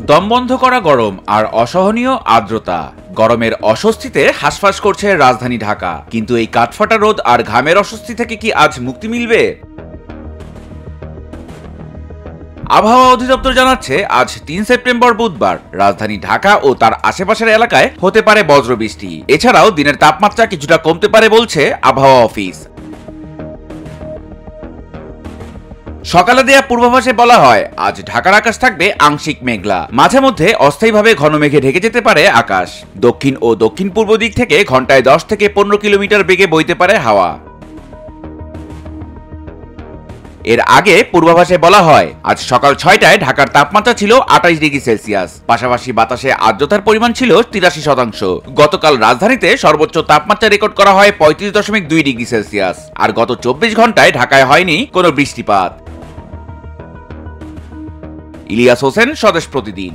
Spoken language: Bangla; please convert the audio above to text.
দমবন্ধ করা গরম আর অসহনীয় আর্দ্রতা। গরমের অস্বস্তিতে হাঁসফাঁস করছে রাজধানী ঢাকা, কিন্তু এই কাঠফাটা রোদ আর ঘামের অস্বস্তি থেকে কি আজ মুক্তি মিলবে? আবহাওয়া অধিদপ্তর জানাচ্ছে আজ ৩ সেপ্টেম্বর বুধবার রাজধানী ঢাকা ও তার আশেপাশের এলাকায় হতে পারে বজ্রবৃষ্টি। এছাড়াও দিনের তাপমাত্রা কিছুটা কমতে পারে বলছে আবহাওয়া অফিস। সকালে দেয়া পূর্বাভাসে বলা হয় আজ ঢাকার আকাশ থাকবে আংশিক মেঘলা, মাঝে মধ্যে অস্থায়ীভাবে ঘন মেঘে ঢেকে যেতে পারে আকাশ। দক্ষিণ ও দক্ষিণ পূর্ব দিক থেকে ঘন্টায় 10 থেকে 15 কিলোমিটার বেগে বইতে পারে হাওয়া। এর আগে পূর্বাভাসে বলা হয় আজ সকাল 6টায় ঢাকার তাপমাত্রা ছিল 28 ডিগ্রি সেলসিয়াস, পাশাপাশি বাতাসে আর্দ্রতার পরিমাণ ছিল 83%। গতকাল রাজধানীতে সর্বোচ্চ তাপমাত্রা রেকর্ড করা হয় 35.2 ডিগ্রি সেলসিয়াস। আর গত 24 ঘন্টায় ঢাকায় হয়নি কোনো বৃষ্টিপাত। ইলিয়াস হোসেন, স্বদেশ প্রতিদিন।